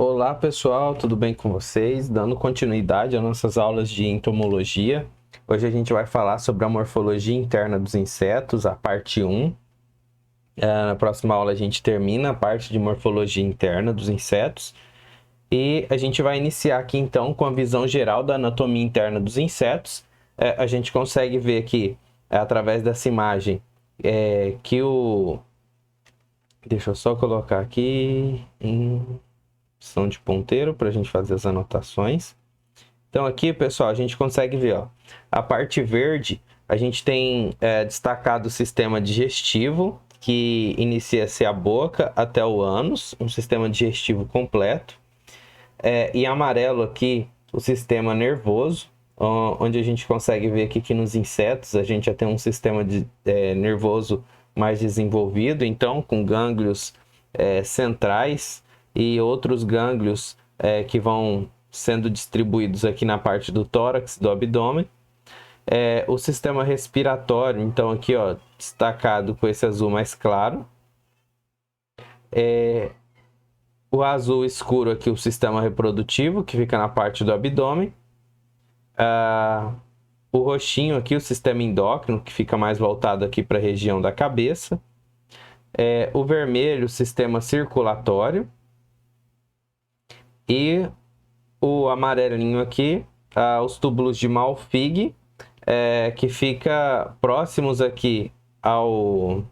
Olá pessoal, tudo bem com vocês? Dando continuidade às nossas aulas de entomologia. Hoje a gente vai falar sobre a morfologia interna dos insetos, a parte 1. Na próxima aula a gente termina a parte de morfologia interna dos insetos. E a gente vai iniciar aqui então com a visão geral da anatomia interna dos insetos. A gente consegue ver aqui, através dessa imagem, que o... Deixa eu só colocar aqui em opção de ponteiro para a gente fazer as anotações. Então aqui, pessoal, a gente consegue ver, ó, a parte verde, a gente tem destacado o sistema digestivo, que inicia-se a boca até o ânus, um sistema digestivo completo. E amarelo aqui, o sistema nervoso, onde a gente consegue ver aqui que nos insetos a gente já tem um sistema nervoso mais desenvolvido, então com gânglios centrais e outros gânglios que vão sendo distribuídos aqui na parte do tórax, do abdômen. O sistema respiratório, então aqui, ó, destacado com esse azul mais claro. O azul escuro aqui, o sistema reprodutivo, que fica na parte do abdômen. O roxinho aqui, o sistema endócrino, que fica mais voltado aqui para a região da cabeça. O vermelho, o sistema circulatório. E o amarelinho aqui, os túbulos de Malfig, que fica próximos aqui ao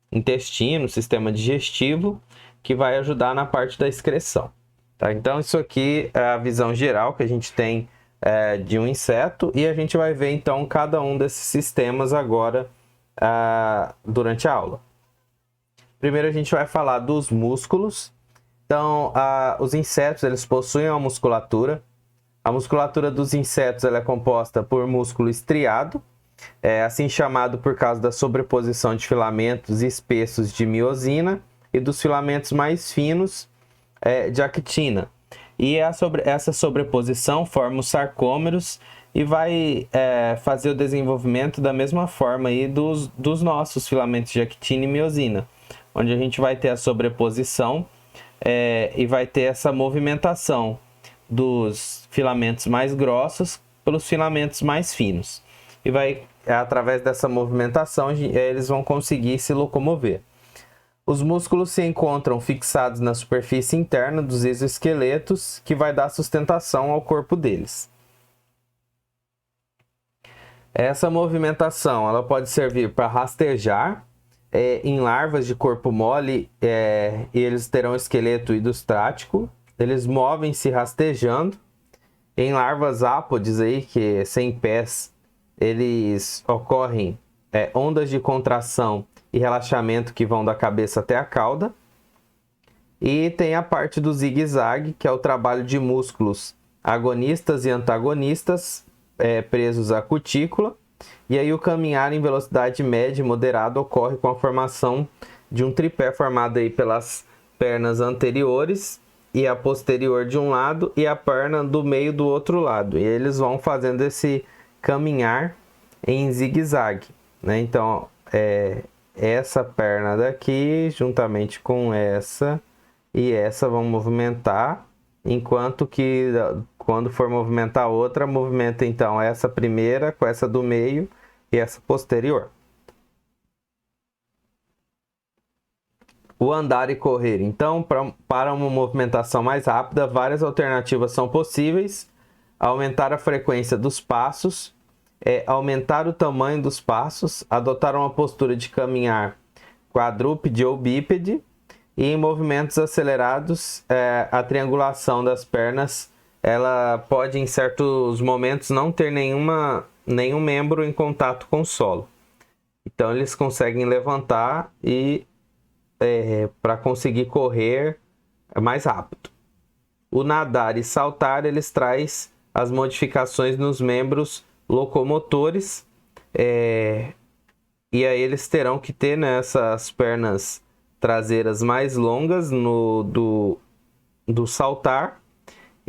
intestino, sistema digestivo, que vai ajudar na parte da excreção. Tá? Então, isso aqui é a visão geral que a gente tem de um inseto, e a gente vai ver, então, cada um desses sistemas agora durante a aula. Primeiro, a gente vai falar dos músculos. Então, os insetos, eles possuem uma musculatura. A musculatura dos insetos ela é composta por músculo estriado, assim chamado por causa da sobreposição de filamentos espessos de miosina e dos filamentos mais finos de actina. E essa sobreposição forma os sarcômeros e vai fazer o desenvolvimento da mesma forma aí dos nossos filamentos de actina e miosina, onde a gente vai ter a sobreposição e vai ter essa movimentação dos filamentos mais grossos pelos filamentos mais finos. E vai, através dessa movimentação, eles vão conseguir se locomover. Os músculos se encontram fixados na superfície interna dos exoesqueletos, que vai dar sustentação ao corpo deles. Essa movimentação ela pode servir para rastejar em larvas de corpo mole, e eles terão esqueleto hidrostático. Eles movem-se rastejando. Em larvas ápodes, aí, que sem pés, eles ocorrem ondas de contração e relaxamento que vão da cabeça até a cauda. E tem a parte do zigue-zague, que é o trabalho de músculos agonistas e antagonistas presos à cutícula. E aí o caminhar em velocidade média e moderada ocorre com a formação de um tripé formado aí pelas pernas anteriores e a posterior de um lado e a perna do meio do outro lado. E eles vão fazendo esse caminhar em zigue-zague, né? Então, essa perna daqui, juntamente com essa e essa, vão movimentar, enquanto que quando for movimentar a outra, movimenta então essa primeira com essa do meio e essa posterior. O andar e correr. Então, para uma movimentação mais rápida, várias alternativas são possíveis. Aumentar a frequência dos passos, aumentar o tamanho dos passos, adotar uma postura de caminhar quadrúpede ou bípede, e em movimentos acelerados, a triangulação das pernas, ela pode em certos momentos não ter nenhum membro em contato com o solo. Então eles conseguem levantar e para conseguir correr mais rápido. O nadar e saltar, eles traz as modificações nos membros locomotores, e aí eles terão que ter nessas pernas traseiras mais longas do saltar,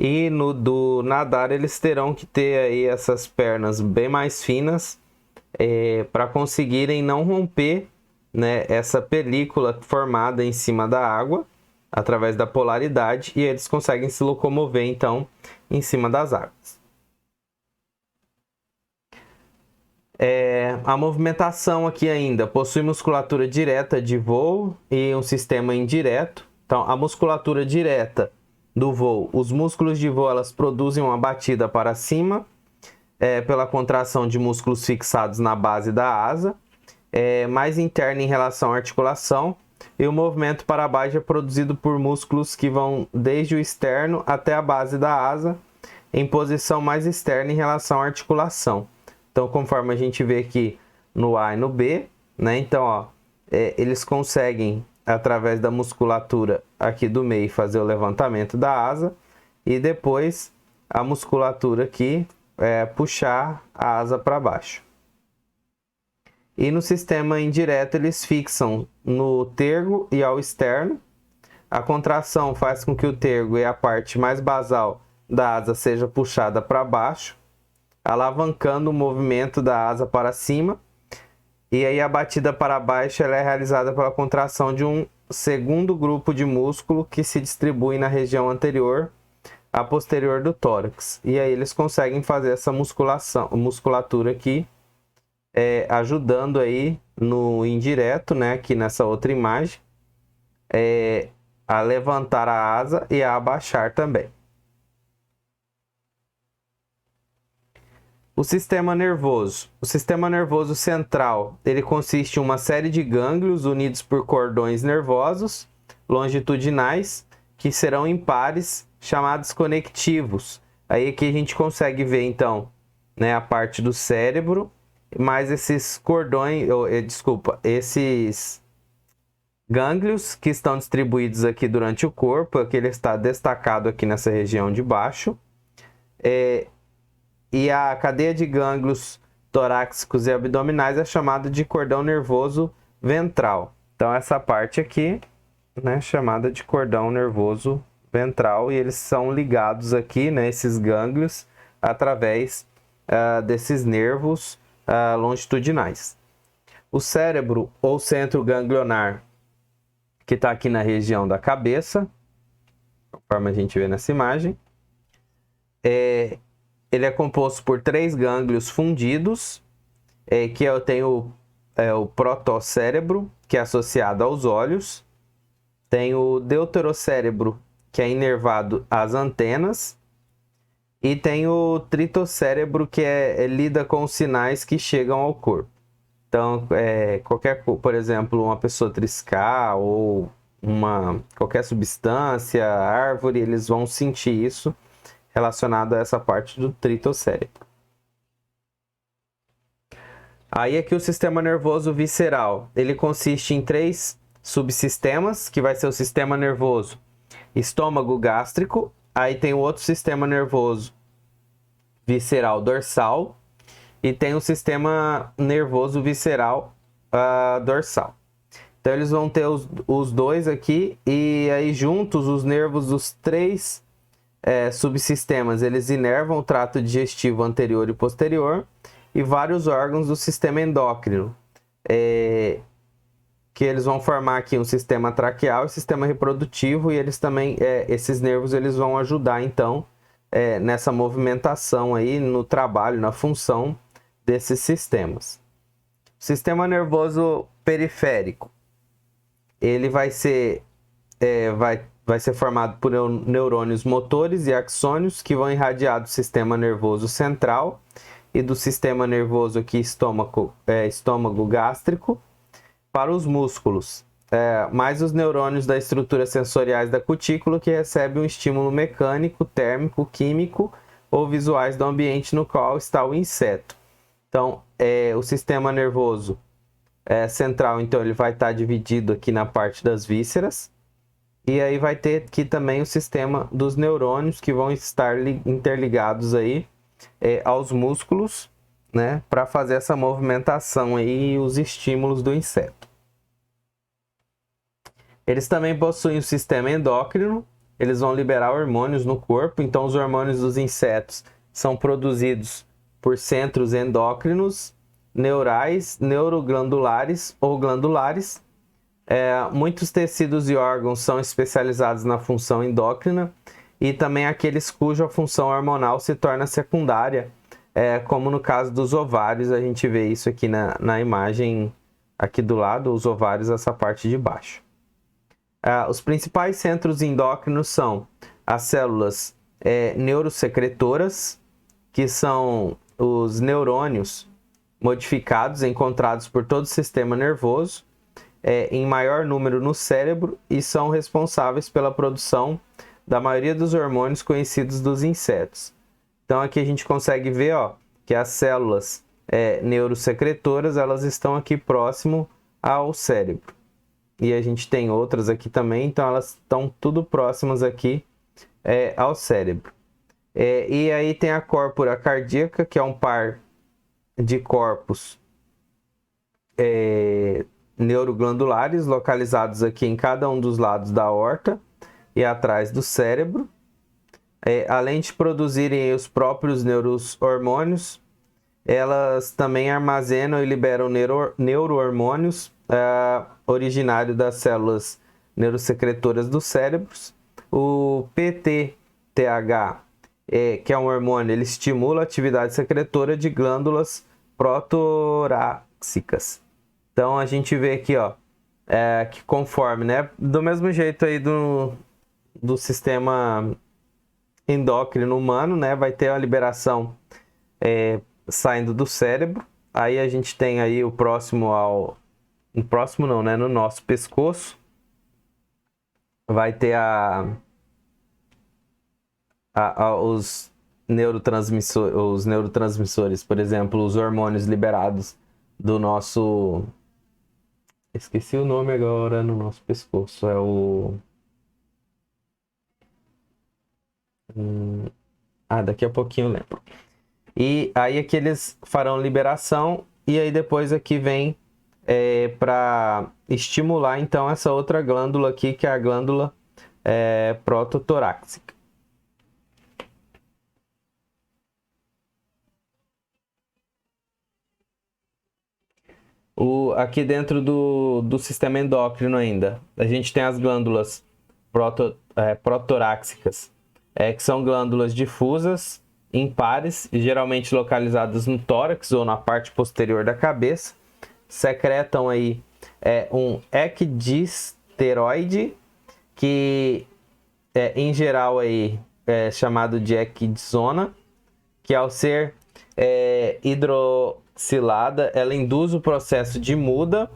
e no do nadar eles terão que ter aí essas pernas bem mais finas para conseguirem não romper, né, essa película formada em cima da água, através da polaridade, e eles conseguem se locomover, então, em cima das águas. A movimentação aqui ainda possui musculatura direta de voo e um sistema indireto. Então, a musculatura direta do voo, os músculos de voo, elas produzem uma batida para cima, pela contração de músculos fixados na base da asa, mais interna em relação à articulação, e o movimento para baixo é produzido por músculos que vão desde o externo até a base da asa, em posição mais externa em relação à articulação. Então, conforme a gente vê aqui no A e no B, né? Então, ó, eles conseguem, através da musculatura aqui do meio, fazer o levantamento da asa, e depois a musculatura aqui puxar a asa para baixo. E no sistema indireto, eles fixam no tergo e ao externo. A contração faz com que o tergo e a parte mais basal da asa seja puxada para baixo, alavancando o movimento da asa para cima. E aí a batida para baixo ela é realizada pela contração de um segundo grupo de músculo que se distribui na região anterior a posterior do tórax. E aí eles conseguem fazer essa musculatura aqui, ajudando aí no indireto, né, aqui nessa outra imagem, a levantar a asa e a abaixar também. O sistema nervoso. O sistema nervoso central, ele consiste em uma série de gânglios unidos por cordões nervosos longitudinais, que serão impares, chamados conectivos. Aí aqui a gente consegue ver, então, né, a parte do cérebro, mais esses cordões, esses gânglios que estão distribuídos aqui durante o corpo, aqui ele está destacado aqui nessa região de baixo. E a cadeia de gânglios torácicos e abdominais é chamada de cordão nervoso ventral. Então, essa parte aqui, né, chamada de cordão nervoso ventral, e eles são ligados aqui, né, esses gânglios, através desses nervos longitudinais. O cérebro ou centro ganglionar, que está aqui na região da cabeça, conforme a gente vê nessa imagem, ele é composto por 3 gânglios fundidos, que eu tenho o protocérebro, que é associado aos olhos, tem o deuterocérebro, que é inervado às antenas, e tem o tritocérebro, que lida com os sinais que chegam ao corpo. Então, por exemplo, uma pessoa triscar ou qualquer substância, árvore, eles vão sentir isso relacionado a essa parte do tritocérebro. Aí aqui o sistema nervoso visceral, ele consiste em 3 subsistemas, que vai ser o sistema nervoso estômago gástrico, aí tem o outro sistema nervoso visceral dorsal, e tem o sistema nervoso visceral dorsal. Então eles vão ter os dois aqui, e aí juntos os nervos dos 3 subsistemas, eles inervam o trato digestivo anterior e posterior e vários órgãos do sistema endócrino, que eles vão formar aqui um sistema traqueal e sistema reprodutivo, e eles também, esses nervos, eles vão ajudar então nessa movimentação aí, no trabalho, na função desses sistemas. O sistema nervoso periférico, ele vai ser formado por neurônios motores e axônios que vão irradiar do sistema nervoso central e do sistema nervoso aqui estômago gástrico para os músculos, mais os neurônios da estrutura sensoriais da cutícula, que recebem um estímulo mecânico, térmico, químico ou visuais do ambiente no qual está o inseto. Então, o sistema nervoso central, então, ele vai estar dividido aqui na parte das vísceras. E aí vai ter aqui também o sistema dos neurônios, que vão estar interligados aí aos músculos, né, para fazer essa movimentação aí e os estímulos do inseto. Eles também possuem o sistema endócrino, eles vão liberar hormônios no corpo, então os hormônios dos insetos são produzidos por centros endócrinos, neurais, neuroglandulares ou glandulares, Muitos tecidos e órgãos são especializados na função endócrina e também aqueles cuja função hormonal se torna secundária, como no caso dos ovários. A gente vê isso aqui na imagem aqui do lado, os ovários, essa parte de baixo. Os principais centros endócrinos são as células neurosecretoras, que são os neurônios modificados encontrados por todo o sistema nervoso, em maior número no cérebro, e são responsáveis pela produção da maioria dos hormônios conhecidos dos insetos. Então aqui a gente consegue ver, ó, que as células neurosecretoras, elas estão aqui próximo ao cérebro. E a gente tem outras aqui também, então elas estão tudo próximas aqui ao cérebro. E aí tem a córpora cardíaca, que é um par de corpos neuroglandulares localizados aqui em cada um dos lados da aorta e atrás do cérebro. Além de produzirem os próprios neurohormônios, elas também armazenam e liberam neurohormônios originários das células neurosecretoras dos cérebros. O PTTH, que é um hormônio, ele estimula a atividade secretora de glândulas protoráxicas. Então a gente vê aqui, ó, que conforme, né, do mesmo jeito aí do sistema endócrino humano, né, vai ter a liberação saindo do cérebro. Aí a gente tem aí o próximo no nosso pescoço vai ter os neurotransmissores, por exemplo, os hormônios liberados do nosso... Esqueci o nome agora no nosso pescoço. É o... daqui a pouquinho eu lembro. E aí aqui eles farão liberação, e aí depois aqui vem para estimular então essa outra glândula aqui, que é a glândula prototorácica. Aqui dentro do sistema endócrino ainda, a gente tem as glândulas protoráxicas, que são glândulas difusas, impares, geralmente localizadas no tórax ou na parte posterior da cabeça. Secretam aí um equidisteroide, que em geral aí é chamado de equidizona, que ao ser hidroxilada, ela induz o processo de muda,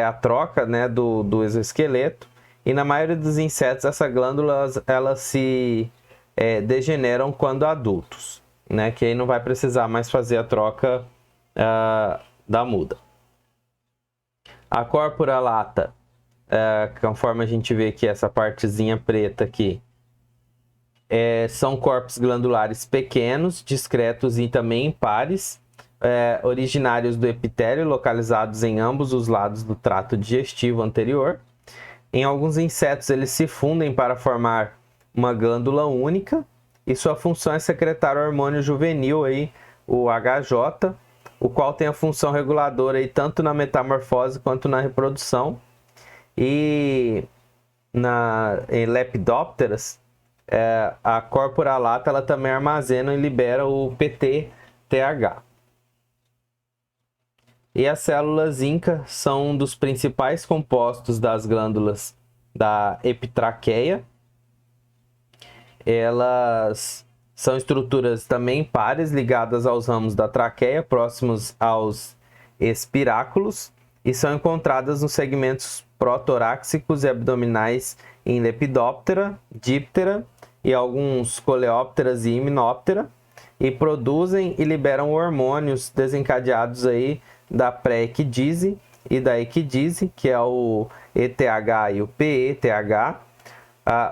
a troca, né, do exoesqueleto, e na maioria dos insetos essas glândulas elas se degeneram quando adultos, né, que aí não vai precisar mais fazer a troca da muda. A córpora lata, conforme a gente vê aqui, essa partezinha preta aqui, são corpos glandulares pequenos, discretos e também impares, originários do epitélio, localizados em ambos os lados do trato digestivo anterior. Em alguns insetos, eles se fundem para formar uma glândula única, e sua função é secretar o hormônio juvenil, aí, o HJ, o qual tem a função reguladora aí, tanto na metamorfose quanto na reprodução. E em Lepidópteras, a córpora lata, ela também armazena e libera o PTTH. E as células Inca são um dos principais compostos das glândulas da epitraqueia. Elas são estruturas também pares, ligadas aos ramos da traqueia, próximos aos espiráculos, e são encontradas nos segmentos protoráxicos e abdominais em Lepidóptera, Diptera e alguns Coleópteras e Hymenoptera, e produzem e liberam hormônios desencadeados aí da pré-equidise e da equidise, que é o ETH e o PETH,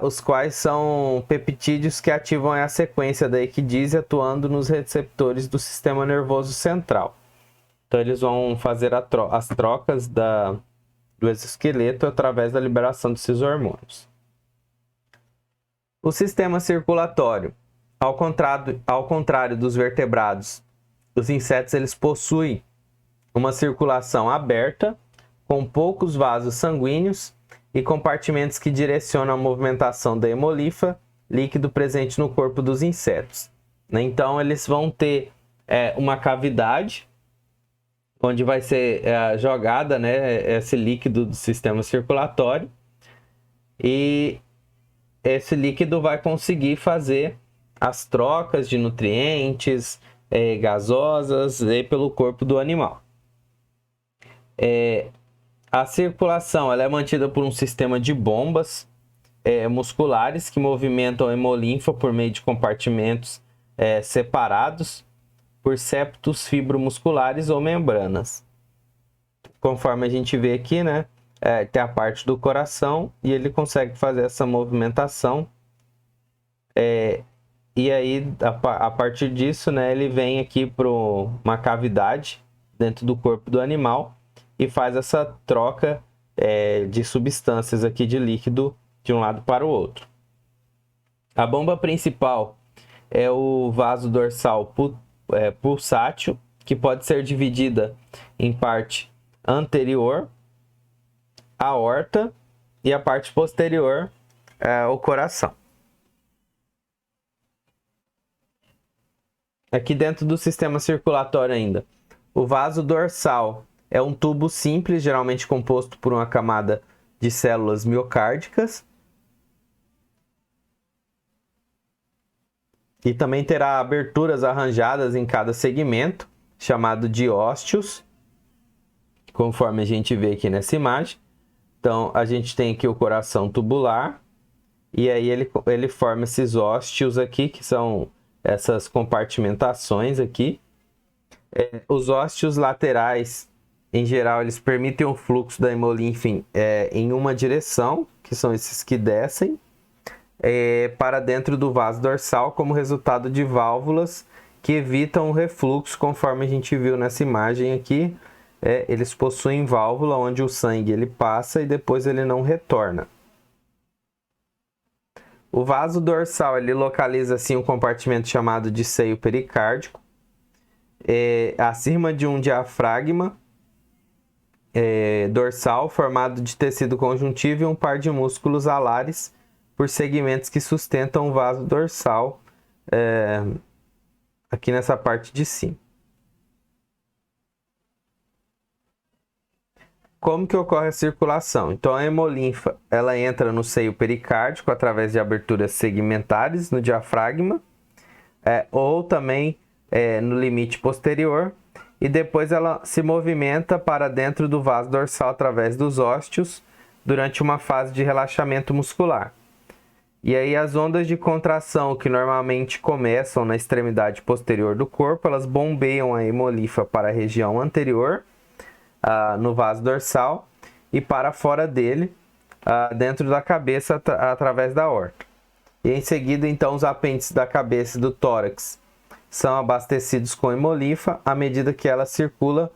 os quais são peptídeos que ativam a sequência da equidise, atuando nos receptores do sistema nervoso central. Então eles vão fazer as trocas do exoesqueleto através da liberação desses hormônios. O sistema circulatório, ao contrário dos vertebrados, os insetos eles possuem uma circulação aberta com poucos vasos sanguíneos e compartimentos que direcionam a movimentação da hemolinfa, líquido presente no corpo dos insetos. Então, eles vão ter uma cavidade onde vai ser jogada, né, esse líquido do sistema circulatório, e esse líquido vai conseguir fazer as trocas de nutrientes gasosas pelo corpo do animal. A circulação ela é mantida por um sistema de bombas musculares que movimentam a hemolinfa por meio de compartimentos separados por septos fibromusculares ou membranas. Conforme a gente vê aqui, né, tem a parte do coração e ele consegue fazer essa movimentação. E aí, a partir disso, né, ele vem aqui para uma cavidade dentro do corpo do animal e faz essa troca de substâncias aqui de líquido de um lado para o outro. A bomba principal é o vaso dorsal pulsátil, que pode ser dividida em parte anterior, a aorta, e a parte posterior, o coração. Aqui dentro do sistema circulatório ainda, o vaso dorsal é um tubo simples, geralmente composto por uma camada de células miocárdicas. E também terá aberturas arranjadas em cada segmento, chamado de ósteos, conforme a gente vê aqui nessa imagem. Então, a gente tem aqui o coração tubular, e aí ele forma esses ósteos aqui, que são essas compartimentações aqui. Os ósteos laterais, em geral, eles permitem o fluxo da hemolinfa em uma direção, que são esses que descem, para dentro do vaso dorsal, como resultado de válvulas que evitam o refluxo, conforme a gente viu nessa imagem aqui. Eles possuem válvula onde o sangue ele passa e depois ele não retorna. O vaso dorsal ele localiza assim um compartimento chamado de seio pericárdico, acima de um diafragma dorsal formado de tecido conjuntivo e um par de músculos alares por segmentos que sustentam o vaso dorsal aqui nessa parte de cima. Como que ocorre a circulação? Então, a hemolinfa ela entra no seio pericárdico através de aberturas segmentares no diafragma, ou também no limite posterior, e depois ela se movimenta para dentro do vaso dorsal através dos ósteos durante uma fase de relaxamento muscular. E aí as ondas de contração que normalmente começam na extremidade posterior do corpo, elas bombeiam a hemolinfa para a região anterior, no vaso dorsal, e para fora dele, dentro da cabeça, através da aorta. E em seguida, então, os apêndices da cabeça e do tórax são abastecidos com hemolinfa à medida que ela circula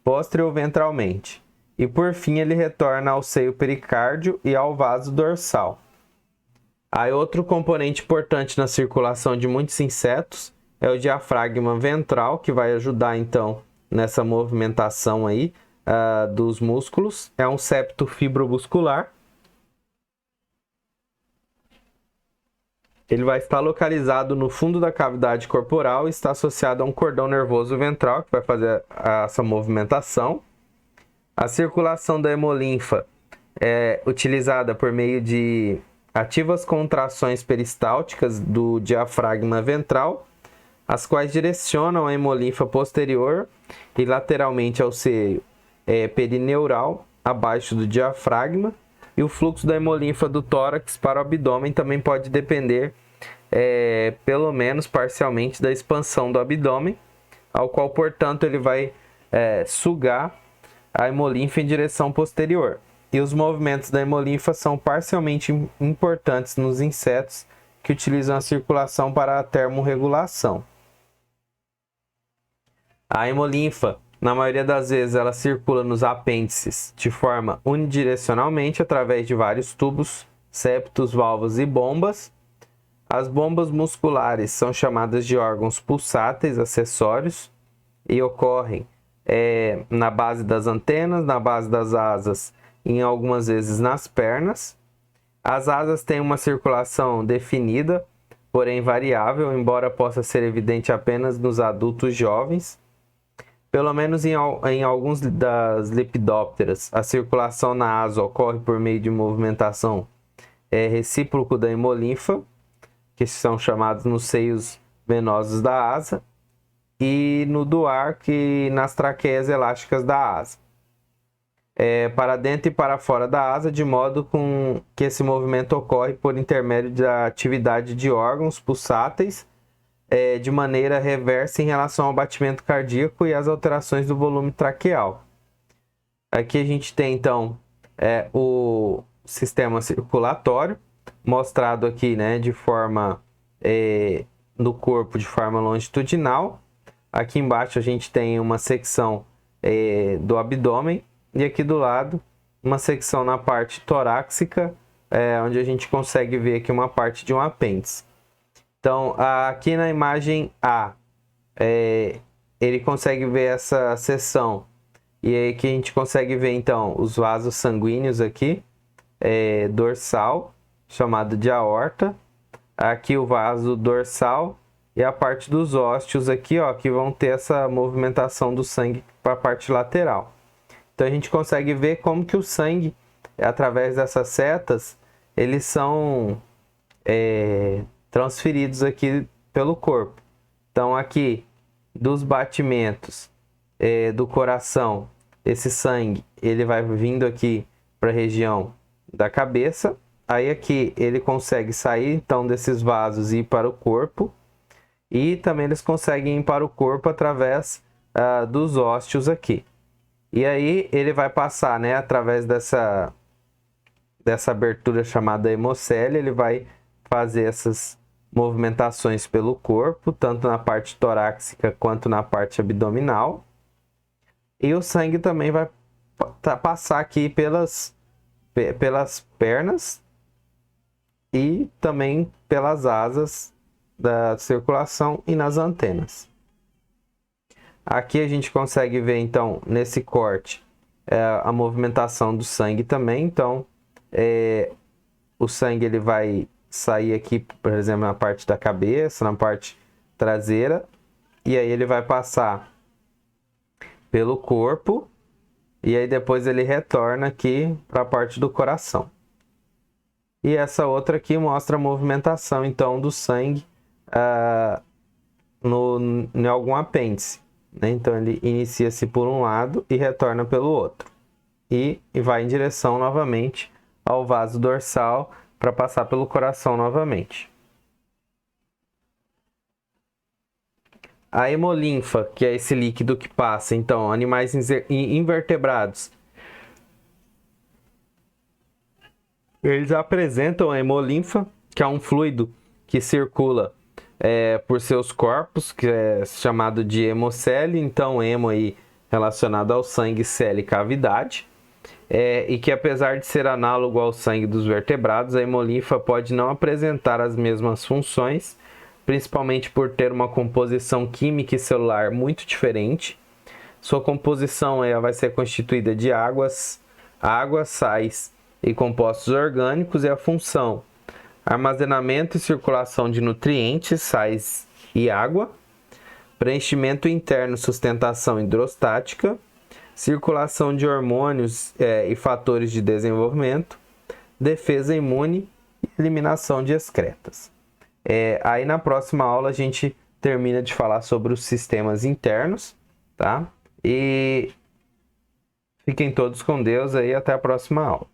posterior-ventralmente. E por fim, ele retorna ao seio pericárdio e ao vaso dorsal. Aí outro componente importante na circulação de muitos insetos é o diafragma ventral, que vai ajudar então nessa movimentação aí dos músculos. É um septo fibromuscular. Ele vai estar localizado no fundo da cavidade corporal e está associado a um cordão nervoso ventral que vai fazer essa movimentação. A circulação da hemolinfa é utilizada por meio de ativas contrações peristálticas do diafragma ventral, as quais direcionam a hemolinfa posterior e lateralmente ao seio perineural, abaixo do diafragma, e o fluxo da hemolinfa do tórax para o abdômen também pode depender, pelo menos parcialmente, da expansão do abdômen, ao qual, portanto, ele vai sugar a hemolinfa em direção posterior. E os movimentos da hemolinfa são parcialmente importantes nos insetos que utilizam a circulação para a termorregulação. A hemolinfa, na maioria das vezes, ela circula nos apêndices de forma unidirecionalmente através de vários tubos, septos, válvulas e bombas. As bombas musculares são chamadas de órgãos pulsáteis acessórios e ocorrem na base das antenas, na base das asas e em algumas vezes nas pernas. As asas têm uma circulação definida, porém variável, embora possa ser evidente apenas nos adultos jovens. Pelo menos em alguns das lepidópteras, a circulação na asa ocorre por meio de movimentação recíproco da hemolinfa, que são chamados nos seios venosos da asa, e no do ar, que nas traqueias elásticas da asa. Para dentro e para fora da asa, de modo com que esse movimento ocorre por intermédio da atividade de órgãos pulsáteis, de maneira reversa em relação ao batimento cardíaco e às alterações do volume traqueal. Aqui a gente tem, então, o sistema circulatório, mostrado aqui, né, de forma no corpo de forma longitudinal. Aqui embaixo a gente tem uma secção do abdômen e aqui do lado uma secção na parte torácica, onde a gente consegue ver aqui uma parte de um apêndice. Então, aqui na imagem A, ele consegue ver essa seção. E aí que a gente consegue ver, então, os vasos sanguíneos aqui, dorsal, chamado de aorta. Aqui o vaso dorsal e a parte dos ósteos aqui, ó, que vão ter essa movimentação do sangue para a parte lateral. Então, a gente consegue ver como que o sangue, através dessas setas, eles são transferidos aqui pelo corpo. Então, aqui, dos batimentos do coração, esse sangue, ele vai vindo aqui para a região da cabeça. Aí aqui, ele consegue sair, então, desses vasos e ir para o corpo. E também eles conseguem ir para o corpo através dos ósteos aqui. E aí, ele vai passar, né, através dessa abertura chamada hemocele, ele vai fazer essas movimentações pelo corpo, tanto na parte torácica quanto na parte abdominal. E o sangue também vai passar aqui pelas pernas e também pelas asas da circulação e nas antenas. Aqui a gente consegue ver, então, nesse corte, a movimentação do sangue também. Então, o sangue ele vai sair aqui, por exemplo, na parte da cabeça, na parte traseira, e aí ele vai passar pelo corpo, e aí depois ele retorna aqui para a parte do coração. E essa outra aqui mostra a movimentação, então, do sangue em algum apêndice, né? Então, ele inicia-se por um lado e retorna pelo outro. E vai em direção novamente ao vaso dorsal para passar pelo coração novamente. A hemolinfa, que é esse líquido que passa, então, animais invertebrados, eles apresentam a hemolinfa, que é um fluido que circula por seus corpos, que é chamado de hemocele. Então, hemo aí relacionado ao sangue, cele, cavidade. E que, apesar de ser análogo ao sangue dos vertebrados, a hemolinfa pode não apresentar as mesmas funções, principalmente por ter uma composição química e celular muito diferente. Sua composição vai ser constituída de água, sais e compostos orgânicos, e a função: armazenamento e circulação de nutrientes, sais e água, preenchimento interno, sustentação hidrostática, circulação de hormônios e fatores de desenvolvimento, defesa imune e eliminação de excretas. Aí na próxima aula a gente termina de falar sobre os sistemas internos, tá? E fiquem todos com Deus aí, até a próxima aula.